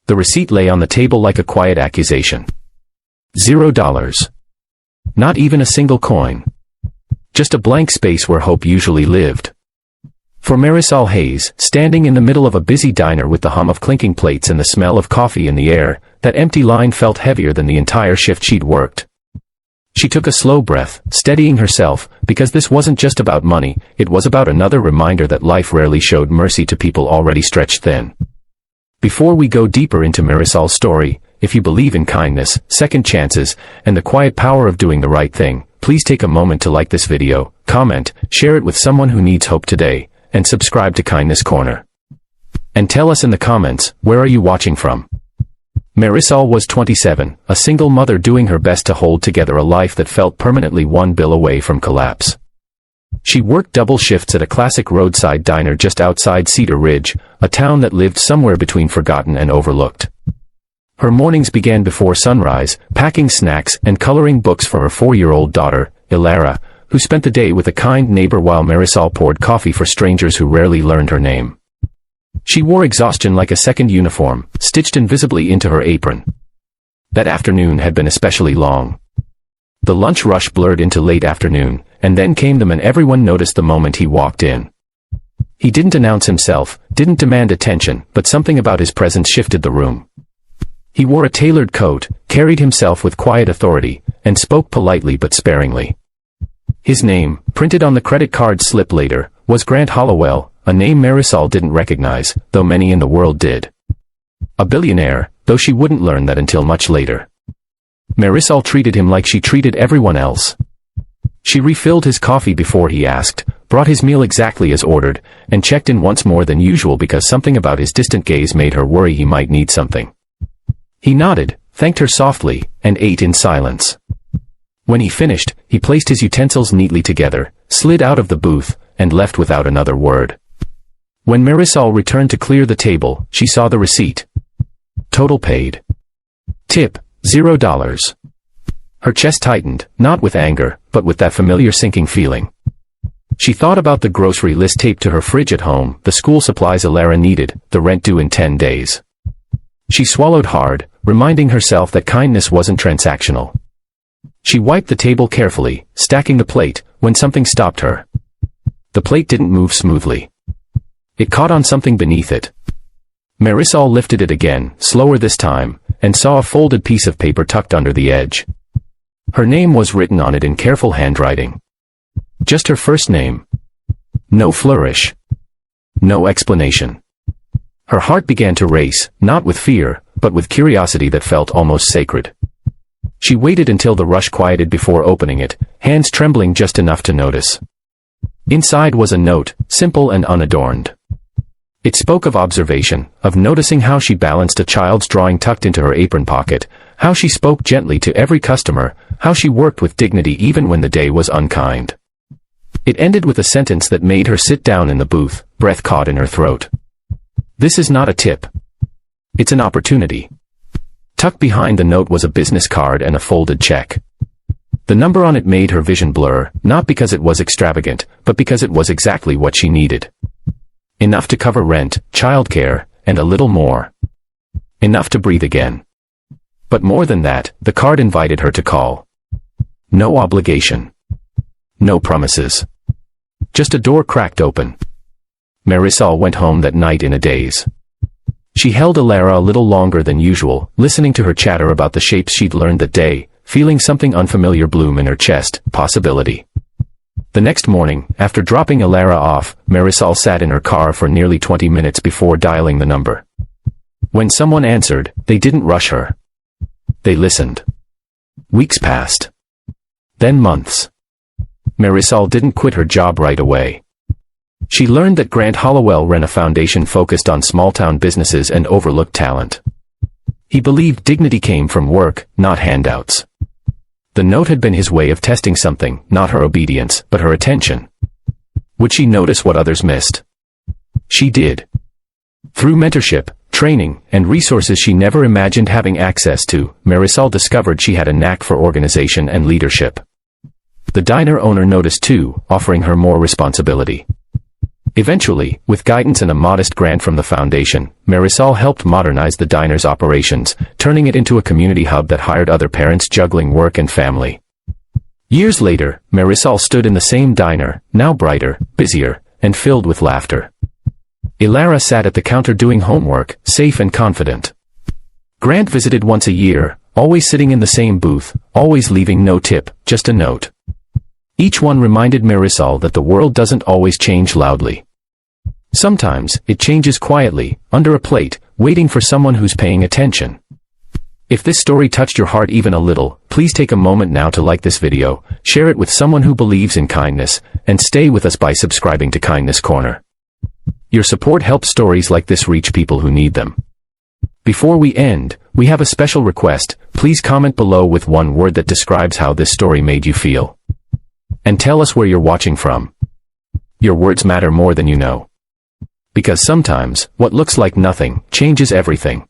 The receipt lay on the table like a quiet accusation. $0. Not even a single coin. Just a blank space where hope usually lived. For Marisol Hayes, standing in the middle of a busy diner with the hum of clinking plates and the smell of coffee in the air, that empty line felt heavier than the entire shift she'd worked. She took a slow breath, steadying herself, because this wasn't just about money, it was about another reminder that life rarely showed mercy to people already stretched thin. Before we go deeper into Marisol's story, if you believe in kindness, second chances, and the quiet power of doing the right thing, please take a moment to like this video, comment, share it with someone who needs hope today, and subscribe to Kindness Corner. And tell us in the comments, where are you watching from? Marisol was 27, a single mother doing her best to hold together a life that felt permanently one bill away from collapse. She worked double shifts at a classic roadside diner just outside Cedar Ridge, a town that lived somewhere between forgotten and overlooked. Her mornings began before sunrise, packing snacks and coloring books for her 4-year-old daughter, Ilara, who spent the day with a kind neighbor while Marisol poured coffee for strangers who rarely learned her name. She wore exhaustion like a second uniform, stitched invisibly into her apron. That afternoon had been especially long. The lunch rush blurred into late afternoon, and then came the man everyone noticed the moment he walked in. He didn't announce himself, didn't demand attention, but something about his presence shifted the room. He wore a tailored coat, carried himself with quiet authority, and spoke politely but sparingly. His name, printed on the credit card slip later, was Grant Hollowell, a name Marisol didn't recognize, though many in the world did. A billionaire, though she wouldn't learn that until much later. Marisol treated him like she treated everyone else. She refilled his coffee before he asked, brought his meal exactly as ordered, and checked in once more than usual because something about his distant gaze made her worry he might need something. He nodded, thanked her softly, and ate in silence. When he finished, he placed his utensils neatly together, slid out of the booth, and left without another word. When Marisol returned to clear the table, she saw the receipt. Total paid. Tip, $0. Her chest tightened, not with anger, but with that familiar sinking feeling. She thought about the grocery list taped to her fridge at home, the school supplies Ilara needed, the rent due in 10 days. She swallowed hard, reminding herself that kindness wasn't transactional. She wiped the table carefully, stacking the plate, when something stopped her. The plate didn't move smoothly. It caught on something beneath it. Marisol lifted it again, slower this time, and saw a folded piece of paper tucked under the edge. Her name was written on it in careful handwriting. Just her first name. No flourish. No explanation. Her heart began to race, not with fear, but with curiosity that felt almost sacred. She waited until the rush quieted before opening it, hands trembling just enough to notice. Inside was a note, simple and unadorned. It spoke of observation, of noticing how she balanced a child's drawing tucked into her apron pocket, how she spoke gently to every customer, how she worked with dignity even when the day was unkind. It ended with a sentence that made her sit down in the booth, breath caught in her throat. This is not a tip. It's an opportunity. Tucked behind the note was a business card and a folded check. The number on it made her vision blur, not because it was extravagant, but because it was exactly what she needed. Enough to cover rent, childcare, and a little more. Enough to breathe again. But more than that, the card invited her to call. No obligation. No promises. Just a door cracked open. Marisol went home that night in a daze. She held Ilara a little longer than usual, listening to her chatter about the shapes she'd learned that day, feeling something unfamiliar bloom in her chest, possibility. The next morning, after dropping Ilara off, Marisol sat in her car for nearly 20 minutes before dialing the number. When someone answered, they didn't rush her. They listened. Weeks passed. Then months. Marisol didn't quit her job right away. She learned that Grant Hollowell ran a foundation focused on small-town businesses and overlooked talent. He believed dignity came from work, not handouts. The note had been his way of testing something, not her obedience, but her attention. Would she notice what others missed? She did. Through mentorship, training, and resources she never imagined having access to, Marisol discovered she had a knack for organization and leadership. The diner owner noticed too, offering her more responsibility. Eventually, with guidance and a modest grant from the foundation, Marisol helped modernize the diner's operations, turning it into a community hub that hired other parents juggling work and family. Years later, Marisol stood in the same diner, now brighter, busier, and filled with laughter. Ilara sat at the counter doing homework, safe and confident. Grant visited once a year, always sitting in the same booth, always leaving no tip, just a note. Each one reminded Marisol that the world doesn't always change loudly. Sometimes, it changes quietly, under a plate, waiting for someone who's paying attention. If this story touched your heart even a little, please take a moment now to like this video, share it with someone who believes in kindness, and stay with us by subscribing to Kindness Corner. Your support helps stories like this reach people who need them. Before we end, we have a special request. Please comment below with one word that describes how this story made you feel. And tell us where you're watching from. Your words matter more than you know. Because sometimes, what looks like nothing, changes everything.